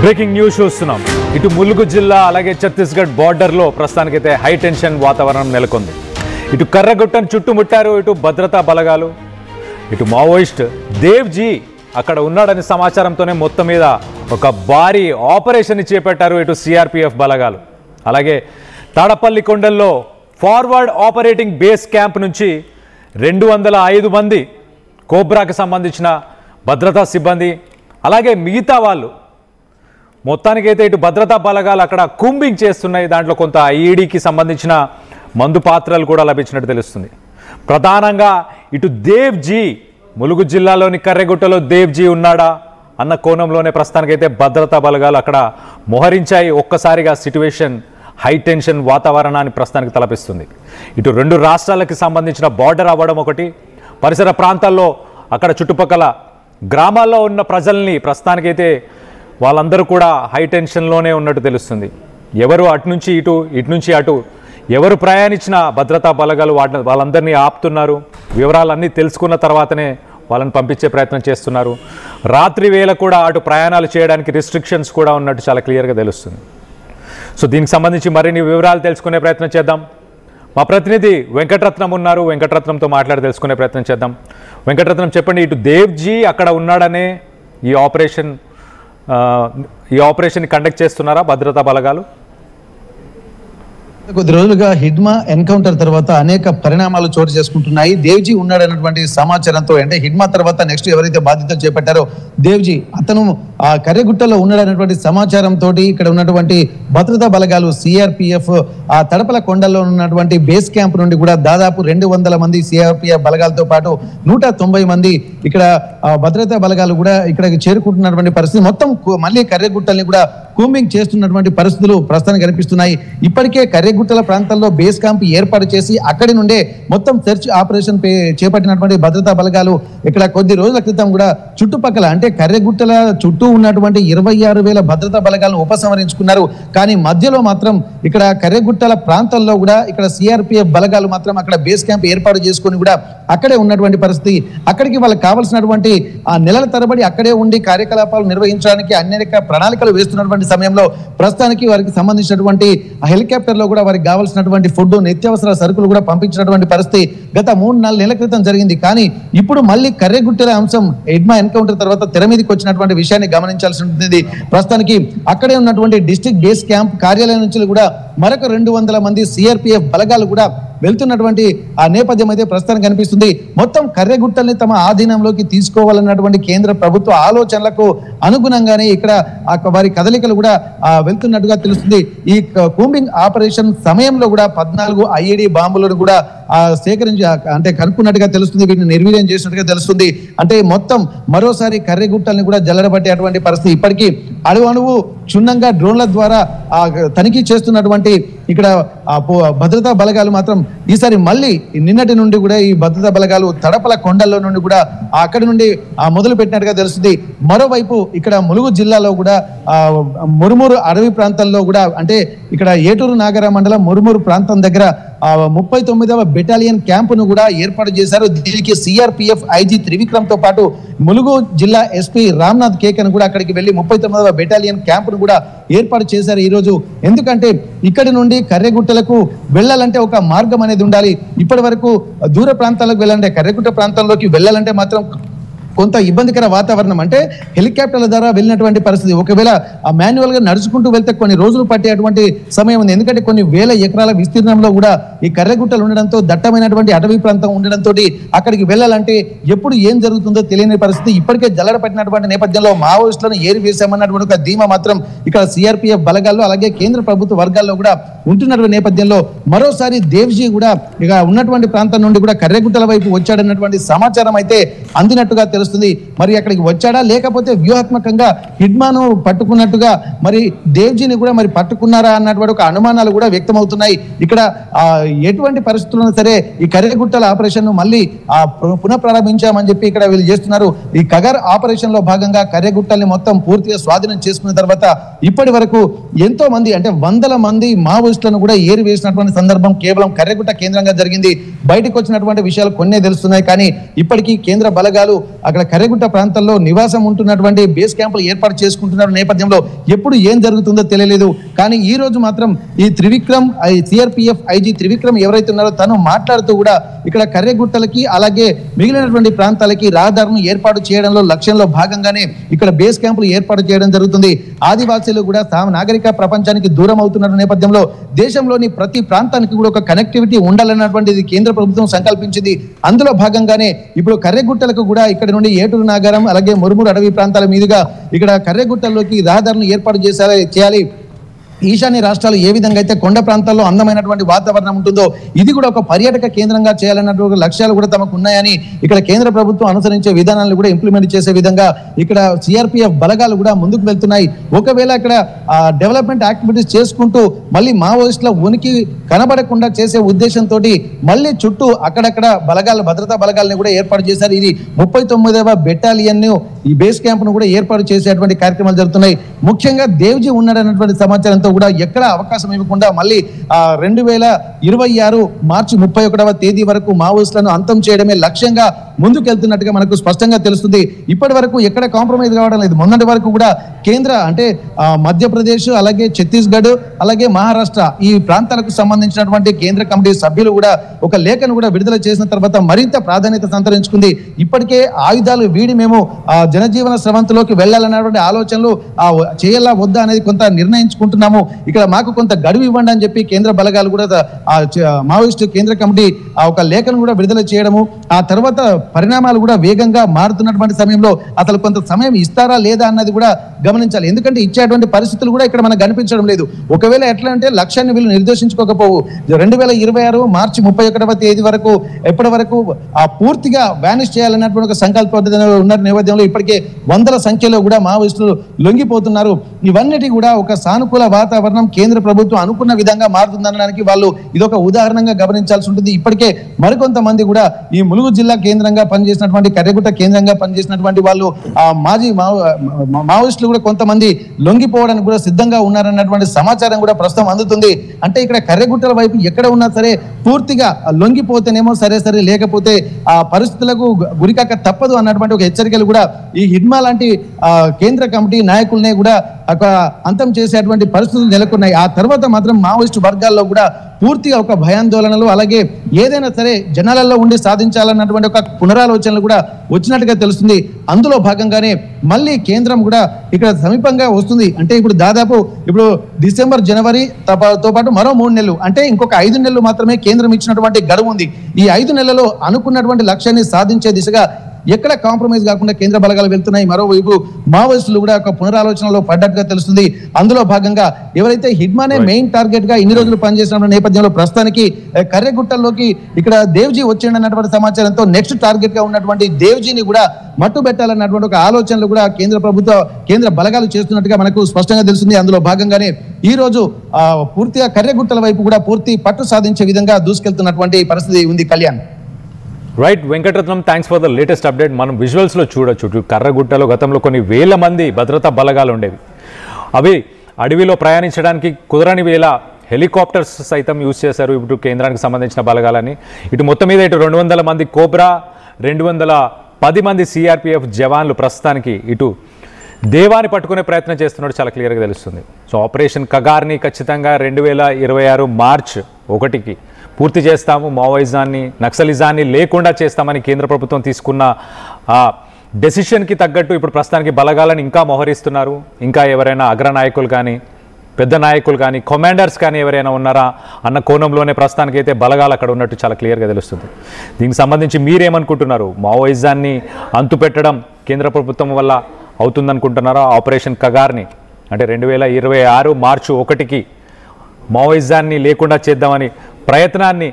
Breaking news చూస్తున్నాం. ఇటు ములుగు జిల్లా అలాగే ఛత్తీస్గఢ్ బార్డర్లో ప్రస్తుతానికైతే హై టెన్షన్ వాతావరణం నెలకొంది. ఇటు కర్రగుట్టను చుట్టుముట్టారు ఇటు భద్రతా బలగాలు. ఇటు మావోయిస్ట్ దేవ్జీ అక్కడ ఉన్నాడనే సమాచారంతోనే మొత్తం మీద ఒక భారీ ఆపరేషన్ చేపట్టారు ఇటు సిఆర్పిఎఫ్ బలగాలు. అలాగే తాడపల్లి కొండల్లో ఫార్వర్డ్ ఆపరేటింగ్ బేస్ క్యాంప్ నుంచి 205 మంది కోబ్రాకి సంబంధించిన భద్రతా సిబ్బంది అలాగే మిగతా వాళ్ళు మొత్తానికైతే ఇటు భద్రతా బలగాలు అక్కడ కూంబింగ్ చేస్తున్నాయి. దాంట్లో కొంత ఐఈడీకి సంబంధించిన మందు పాత్రలు కూడా లభించినట్టు తెలుస్తుంది. ప్రధానంగా ఇటు దేవ్జీ ములుగు జిల్లాలోని కర్రెగుట్టలో దేవ్జీ ఉన్నాడా అన్న కోణంలోనే ప్రస్తుతానికైతే భద్రతా బలగాలు అక్కడ మోహరించాయి. ఒక్కసారిగా సిట్యువేషన్ హై టెన్షన్ వాతావరణాన్ని ప్రస్తుతానికి తలపిస్తుంది. ఇటు రెండు రాష్ట్రాలకు సంబంధించిన బార్డర్ అవ్వడం ఒకటి, పరిసర ప్రాంతాల్లో అక్కడ చుట్టుపక్కల గ్రామాల్లో ఉన్న ప్రజల్ని ప్రస్తుతానికైతే వాళ్ళందరూ కూడా హై టెన్షన్లోనే ఉన్నట్టు తెలుస్తుంది. ఎవరు అటు నుంచి ఇటు, ఇటు నుంచి అటు ఎవరు ప్రయాణించిన భద్రతా బలగాలు వాళ్ళందరినీ ఆపుతున్నారు. వివరాలన్నీ తెలుసుకున్న తర్వాతనే వాళ్ళని పంపించే ప్రయత్నం చేస్తున్నారు. రాత్రి వేళ కూడా అటు ప్రయాణాలు చేయడానికి రిస్ట్రిక్షన్స్ కూడా ఉన్నట్టు చాలా క్లియర్గా తెలుస్తుంది. సో దీనికి సంబంధించి మరిన్ని వివరాలు తెలుసుకునే ప్రయత్నం చేద్దాం. మా ప్రతినిధి వెంకటరత్నం ఉన్నారు. వెంకటరత్నంతో మాట్లాడి తెలుసుకునే ప్రయత్నం చేద్దాం. వెంకటరత్నం, చెప్పండి, ఇటు దేవ్జీ అక్కడ ఉన్నాడనే ఈ ఆపరేషన్ కండక్ట్ చేస్తున్నారా భద్రతా బలగాలు? కొద్ది రోజులుగా హిడ్మా ఎన్కౌంటర్ తర్వాత అనేక పరిణామాలు చోటు చేసుకుంటున్నాయి. దేవ్జీ ఉన్నాడన్నటువంటి సమాచారంతో, అంటే హిడ్మా తర్వాత నెక్స్ట్ ఎవరైతే బాధ్యతలు చేపట్టారో దేవ్జీ, అతను ఆ కర్రెగుట్టలో ఉన్నాడన్నటువంటి సమాచారంతో ఇక్కడ ఉన్నటువంటి భద్రతా బలగాలు సిఆర్పిఎఫ్ ఆ తడపల కొండల్లో ఉన్నటువంటి బేస్ క్యాంప్ నుండి కూడా దాదాపు 200 మంది సిఆర్పిఎఫ్ బలగాలతో పాటు 190 మంది ఇక్కడ భద్రతా బలగాలు కూడా ఇక్కడికి చేరుకుంటున్నటువంటి పరిస్థితి. మొత్తం మళ్ళీ కర్రెగుట్టల్ని కూడా కూంబింగ్ చేస్తున్నటువంటి పరిస్థితులు ప్రస్తుతానికి కనిపిస్తున్నాయి. ఇప్పటికే కర్రెగుట్టల ప్రాంతాల్లో బేస్ క్యాంప్ ఏర్పాటు చేసి అక్కడి నుండే మొత్తం సెర్చ్ ఆపరేషన్ చేపట్టినటువంటి భద్రతా బలగాలు ఇక్కడ కొద్ది రోజుల క్రితం కూడా చుట్టుపక్కల, అంటే కర్రెగుట్టల చుట్టూ ఉన్నటువంటి 26,000 భద్రతా బలగాలను ఉపసంహరించుకున్నారు. కానీ మధ్యలో మాత్రం ఇక్కడ కర్రెగుట్టల ప్రాంతాల్లో కూడా ఇక్కడ సిఆర్పిఎఫ్ బలగాలు మాత్రం అక్కడ బేస్ క్యాంప్ ఏర్పాటు చేసుకుని కూడా అక్కడే ఉన్నటువంటి పరిస్థితి. అక్కడికి వాళ్ళకి కావాల్సినటువంటి ఆ నెలల తరబడి అక్కడే ఉండి కార్యకలాపాలు నిర్వహించడానికి అనేక ప్రణాళికలు వేస్తున్నటువంటి సమయంలో ప్రస్తుతానికి వారికి సంబంధించినటువంటి హెలికాప్టర్లో కూడా వారికి కావాల్సినటువంటి ఫుడ్, నిత్యావసర సరుకులు కూడా పంపించినటువంటి పరిస్థితి గత 3-4 నెలల క్రితం జరిగింది. కానీ ఇప్పుడు మళ్ళీ కర్రెగుట్టల అంశం హిడ్మా ఎన్కౌంటర్ తర్వాత తెర మీదకి వచ్చినటువంటి విషయాన్ని గమనించాల్సి ఉంటుంది. ప్రస్తుతానికి అక్కడే ఉన్నటువంటి డిస్ట్రిక్ట్ బేస్ క్యాంప్ కార్యాలయం నుంచి కూడా మరొక 200 మంది సిఆర్పిఎఫ్ బలగాలు కూడా వెళ్తున్నటువంటి ఆ నేపథ్యం అయితే ప్రస్తుతానికి కనిపిస్తుంది. మొత్తం కర్రెగుట్టల్ని తమ ఆధీనంలోకి తీసుకోవాలన్నటువంటి కేంద్ర ప్రభుత్వ ఆలోచనలకు అనుగుణంగానే ఇక్కడ వారి కదలికలు కూడా వెళ్తున్నట్టుగా తెలుస్తుంది. ఈ కూంబింగ్ ఆపరేషన్ సమయంలో కూడా 14 ఐఈడీ బాంబులను కూడా సేకరించి అంటే కనుక్కున్నట్టుగా తెలుస్తుంది. వీటిని నిర్వీర్యం చేసినట్టుగా తెలుస్తుంది. అంటే మొత్తం మరోసారి కర్రెగుట్టల్ని కూడా జల్లడబట్టేటువంటి పరిస్థితి. ఇప్పటికీ అణువు క్షుణ్ణంగా డ్రోన్ల ద్వారా తనిఖీ చేస్తున్నటువంటి ఇక్కడ భద్రతా బలగాలు మాత్రం ఈసారి మళ్ళీ నిన్నటి నుండి కూడా ఈ భద్రతా బలగాలు తడపల కొండల్లో నుండి కూడా అక్కడి నుండి మొదలు పెట్టినట్టుగా తెలుస్తుంది. మరోవైపు ఇక్కడ ములుగు జిల్లాలో కూడా మురుమూరు అడవి ప్రాంతంలో కూడా, అంటే ఇక్కడ ఏటూరు నాగర మండలం మురుమూరు ప్రాంతం దగ్గర 39వ బెటాలియన్ క్యాంపును కూడా ఏర్పాటు చేశారు. దీనికి సిఆర్పిఎఫ్ ఐజీ త్రివిక్రమ్ తో పాటు ములుగు జిల్లా ఎస్పీ రామ్నాథ్ కేకన్ కూడా అక్కడికి వెళ్లి 39వ బెటాలియన్ క్యాంపును కూడా ఏర్పాటు చేశారు ఈ రోజు. ఎందుకంటే ఇక్కడి నుండి కర్రెగుట్టలకు వెళ్ళాలంటే ఒక మార్గం అనేది ఉండాలి. ఇప్పటి వరకు దూర ప్రాంతాలకు వెళ్ళాలంటే, కర్రెగుట్ట ప్రాంతంలోకి వెళ్ళాలంటే మాత్రం కొంత ఇబ్బందికర వాతావరణం, అంటే హెలికాప్టర్ల ద్వారా వెళ్ళినటువంటి పరిస్థితి. ఒకవేళ మాన్యువల్ గా నడుచుకుంటూ వెళ్తే కొన్ని రోజులు పట్టేటువంటి సమయం ఉంది. ఎందుకంటే కొన్ని వేల ఎకరాల విస్తీర్ణంలో కూడా ఈ కర్రెగుట్టలు ఉండడంతో, దట్టమైనటువంటి అటవీ ప్రాంతం ఉండడంతో అక్కడికి వెళ్ళాలంటే ఎప్పుడు ఏం జరుగుతుందో తెలియని పరిస్థితి. ఇప్పటికే జల్లడ పట్టినటువంటి నేపథ్యంలో మావోయిస్టులను ఏరి వేశామన్నటువంటి ఒక ధీమా మాత్రం ఇక్కడ సిఆర్పిఎఫ్ బలగాల్లో అలాగే కేంద్ర ప్రభుత్వ వర్గాల్లో కూడా ఉంటున్నటువంటి నేపథ్యంలో మరోసారి దేవ్జీ కూడా ఇక ఉన్నటువంటి ప్రాంతం నుండి కూడా కర్రెగుట్టల వైపు వచ్చాడన్నటువంటి సమాచారం అయితే అందినట్టుగా తెలుస్తుంది. మరి అక్కడికి వచ్చాడా లేకపోతే వ్యూహాత్మకంగా హిడ్మాను పట్టుకున్నట్టుగా మరి దేవ్జీని కూడా మరి పట్టుకున్నారా అన్నటువంటి ఒక అనుమానాలు కూడా వ్యక్తమవుతున్నాయి. ఇక్కడ ఎటువంటి పరిస్థితుల్లో సరే ఈ కర్రెగుట్టల ఆపరేషన్ మళ్ళీ పునఃప్రారంభించామని చెప్పి ఇక్కడ వీళ్ళు చేస్తున్నారు. ఈ కగర్ ఆపరేషన్ లో భాగంగా కర్రెగుట్టల్ని మొత్తం పూర్తిగా స్వాధీనం చేసుకున్న తర్వాత ఇప్పటి వరకు ఎంతో మంది, అంటే 100 మంది మావోయిస్టులను కూడా ఏరి వేసినటువంటి సందర్భం కేవలం కర్రెగుట్ట కేంద్రంగా జరిగింది. బయటకు వచ్చినటువంటి విషయాలు కొన్నే తెలుస్తున్నాయి. కానీ ఇప్పటికీ కేంద్ర బలగాలు అక్కడ కర్రెగుట్ట ప్రాంతాల్లో నివాసం ఉంటున్నటువంటి బేస్ క్యాంపులు ఏర్పాటు చేసుకుంటున్న నేపథ్యంలో ఎప్పుడు ఏం జరుగుతుందో తెలియలేదు. కానీ ఈ రోజు మాత్రం ఈ త్రివిక్రమ్ సిఆర్పిఎఫ్ ఐజీ త్రివిక్రమ్ ఎవరైతే ఉన్నారో తను మాట్లాడుతూ కూడా ఇక్కడ కర్రెగుట్టలకి అలాగే మిగిలినటువంటి ప్రాంతాలకి రహదారులను ఏర్పాటు చేయడంలో లక్ష్యంలో భాగంగానే ఇక్కడ బేస్ క్యాంపులు ఏర్పాటు చేయడం జరుగుతుంది. ఆదివాసీలు కూడా నాగరిక ప్రపంచానికి దూరం అవుతున్న నేపథ్యంలో దేశంలోని ప్రతి ప్రాంతానికి కూడా ఒక కనెక్టివిటీ ఉండాలన్నటువంటిది కేంద్ర ప్రభుత్వం సంకల్పించింది. అందులో భాగంగానే ఇప్పుడు కర్రెగుట్టలకు కూడా ఇక్కడ నుండి ఏటూరు నాగారం అలాగే మురుమూరు అడవి ప్రాంతాల మీదుగా ఇక్కడ కర్రెగుట్టల్లోకి రహదారులను ఏర్పాటు చేయాలి. ఈశాన్య రాష్ట్రాలు ఏ విధంగా అయితే కొండ ప్రాంతాల్లో అందమైనటువంటి వాతావరణం ఉంటుందో ఇది కూడా ఒక పర్యాటక కేంద్రంగా చేయాలన్నటువంటి లక్ష్యాలు కూడా తమకు ఉన్నాయని ఇక్కడ కేంద్ర ప్రభుత్వం అనుసరించే విధానాలను కూడా ఇంప్లిమెంట్ చేసే విధంగా ఇక్కడ సిఆర్పిఎఫ్ బలగాలు కూడా ముందుకు వెళ్తున్నాయి. ఒకవేళ ఇక్కడ డెవలప్మెంట్ యాక్టివిటీస్ చేసుకుంటూ మళ్ళీ మావోయిస్టుల ఉనికి కనబడకుండా చేసే ఉద్దేశంతో మళ్ళీ చుట్టూ అక్కడక్కడ భద్రతా బలగాలను కూడా ఏర్పాటు చేశారు. ఇది 39వ బెటాలియన్ ఈ బేస్ క్యాంప్ ను కూడా ఏర్పాటు చేసేటువంటి కార్యక్రమాలు జరుగుతున్నాయి. ముఖ్యంగా దేవ్జీ ఉన్నాడన్నటువంటి సమాచారంతో కూడా ఎక్కడ అవకాశం ఇవ్వకుండా మళ్ళీ 2026 మార్చి 31వ తేదీ వరకు మావోయిస్టులను అంతం చేయడమే లక్ష్యంగా ముందుకెళ్తున్నట్టుగా మనకు స్పష్టంగా తెలుస్తుంది. ఇప్పటి వరకు ఎక్కడ కాంప్రమైజ్ కావడం లేదు. మొన్నటి వరకు కూడా కేంద్ర అంటే మధ్యప్రదేశ్ అలాగే ఛత్తీస్గఢ్ అలాగే మహారాష్ట్ర ఈ ప్రాంతాలకు సంబంధించినటువంటి కేంద్ర కమిటీ సభ్యులు కూడా ఒక లేఖను కూడా విడుదల చేసిన తర్వాత మరింత ప్రాధాన్యత సంతరించుకుంది. ఇప్పటికే ఆయుధాలు వీడి మేము జనజీవన స్రవంతిలోకి వెళ్ళాలన్నటువంటి ఆలోచనలు చేయాలా వద్దా అనేది కొంత నిర్ణయించుకుంటున్నాము. ఇక్కడ మాకు కొంత గడువు ఇవ్వండి అని చెప్పి కేంద్ర బలగాలు కూడా మావోయిస్టు కేంద్ర కమిటీ ఒక లేఖను కూడా విడుదల చేయడము, ఆ తర్వాత పరిణామాలు కూడా వేగంగా మారుతున్నటువంటి సమయంలో అసలు కొంత సమయం ఇస్తారా లేదా అన్నది కూడా గమనించాలి. ఎందుకంటే ఇచ్చేటువంటి పరిస్థితులు కూడా ఇక్కడ మనకు కనిపించడం లేదు. ఒకవేళ ఎట్లా అంటే లక్ష్యాన్ని వీళ్ళు నిర్దేశించుకోకపోవు 2026 మార్చి 31వ తేదీ వరకు ఎప్పటి వరకు పూర్తిగా వ్యానిష్ చేయాలన్నటువంటి ఒక సంకల్ప ఉన్న నేపథ్యంలో ఇప్పటికే వందల సంఖ్యలో కూడా మావోయిస్టులు లొంగిపోతున్నారు. ఇవన్నిటి కూడా ఒక సానుకూల వాతావరణం కేంద్ర ప్రభుత్వం అనుకున్న విధంగా మారుతుందనడానికి వాళ్ళు ఇదొక ఉదాహరణగా గమనించాల్సి ఉంటుంది. ఇప్పటికే మరికొంతమంది కూడా ఈ ములుగు జిల్లా కేంద్రంగా పనిచేసినటువంటి కర్రెగుట్ట కేంద్రంగా పనిచేసినటువంటి వాళ్ళు మాజీ మావోయిస్టులు కూడా కొంతమంది లొంగిపోవడానికి కూడా సిద్ధంగా ఉన్నారన్నటువంటి సమాచారం కూడా ప్రస్తుతం అందుతుంది. అంటే ఇక్కడ కర్రెగుట్టల వైపు ఎక్కడ ఉన్నా సరే పూర్తిగా లొంగిపోతేనేమో సరే లేకపోతే ఆ పరిస్థితులకు గురికాక తప్పదు అన్నటువంటి ఒక హెచ్చరికలు కూడా ఈ హిడ్మా లాంటి కేంద్ర కమిటీ నాయకులనే కూడా అంతం చేసేటువంటి పరిస్థితులు నెలకొన్నాయి. ఆ తర్వాత మాత్రం మావోయిస్టు వర్గాల్లో కూడా పూర్తిగా ఒక భయాందోళనలు అలాగే ఏదైనా సరే జనాలలో ఉండి సాధించాలన్నటువంటి ఒక పునరాలోచనలు కూడా వచ్చినట్టుగా తెలుస్తుంది. అందులో భాగంగానే మళ్ళీ కేంద్రం కూడా ఇక్కడ సమీపంగా వస్తుంది. అంటే ఇప్పుడు దాదాపు ఇప్పుడు డిసెంబర్ జనవరి తో పాటు మరో 3 నెలలు అంటే ఇంకొక 5 నెలలు మాత్రమే కేంద్రం ఇచ్చినటువంటి గడువు ఉంది. ఈ 5 నెలల్లో అనుకున్నటువంటి లక్ష్యాన్ని సాధించే దిశగా ఎక్కడ కాంప్రమైజ్ కాకుండా కేంద్ర బలగాలు వెళ్తున్నాయి. మరోవైపు మావోయిస్టులు కూడా ఒక పునరాలోచనలో పడ్డట్టుగా తెలుస్తుంది. అందులో భాగంగా ఎవరైతే హిడ్మానే మెయిన్ టార్గెట్ గా ఇన్ని రోజులు పనిచేసిన నేపథ్యంలో ప్రస్తుతానికి కర్రెగుట్టల్లోకి ఇక్కడ దేవ్జీ వచ్చిందన్నటువంటి సమాచారంతో నెక్స్ట్ టార్గెట్ గా ఉన్నటువంటి దేవ్జీని కూడా మట్టు పెట్టాలన్నటువంటి ఒక ఆలోచనలు కూడా కేంద్ర బలగాలు చేస్తున్నట్టుగా మనకు స్పష్టంగా తెలుస్తుంది. అందులో భాగంగానే ఈ రోజు పూర్తిగా కర్రెగుట్టల వైపు కూడా పూర్తి పట్టు సాధించే విధంగా దూసుకెళ్తున్నటువంటి పరిస్థితి ఉంది. Kalyan. Right Venkataratnam, thanks for the latest update. మనం విజువల్స్లో చూడొచ్చు కర్రెగుట్టలో గతంలో కొన్ని వేల మంది భద్రతా బలగాలు ఉండేవి. అవి అడవిలో ప్రయాణించడానికి కుదరని వేళ హెలికాప్టర్స్ సైతం యూజ్ చేశారు ఇప్పుడు కేంద్రానికి సంబంధించిన బలగాలని. ఇటు మొత్తం మీద ఇటు 200 మంది కోబ్రా 210 మంది సిఆర్పిఎఫ్ జవాన్లు ప్రస్తుతానికి ఇటు దేవాన్ని పట్టుకునే ప్రయత్నం చేస్తున్నట్టు చాలా క్లియర్గా తెలుస్తుంది. సో ఆపరేషన్ కగార్ని ఖచ్చితంగా 2026 మార్చ్ 1కి పూర్తి చేస్తాము, మావోయిజాన్ని నక్సలిజాన్ని లేకుండా చేస్తామని కేంద్ర ప్రభుత్వం తీసుకున్న డెసిషన్కి తగ్గట్టు ఇప్పుడు ప్రస్తుతానికి బలగాలను ఇంకా మోహరిస్తున్నారు. ఇంకా ఎవరైనా అగ్రనాయకులు కానీ పెద్ద నాయకులు కానీ కమాండర్స్ కానీ ఎవరైనా ఉన్నారా అన్న కోణంలోనే ప్రస్తుతానికి అయితే బలగాలు అక్కడ ఉన్నట్టు చాలా క్లియర్గా తెలుస్తుంది. దీనికి సంబంధించి మీరేమనుకుంటున్నారు? మావోయిజాన్ని అంతుపెట్టడం కేంద్ర ప్రభుత్వం వల్ల అవుతుందనుకుంటున్నారా? ఆపరేషన్ కగార్ని అంటే 2026 మార్చి 1కి మావోయిజాన్ని లేకుండా చేద్దామని ప్రయత్నాన్ని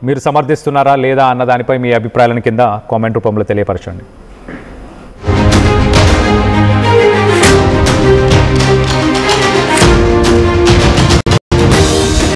మీరు సమర్థిస్తున్నారా లేదా అన్న దానిపై మీ అభిప్రాయాలను కింద కామెంట్ రూపంలో తెలియపరచండి.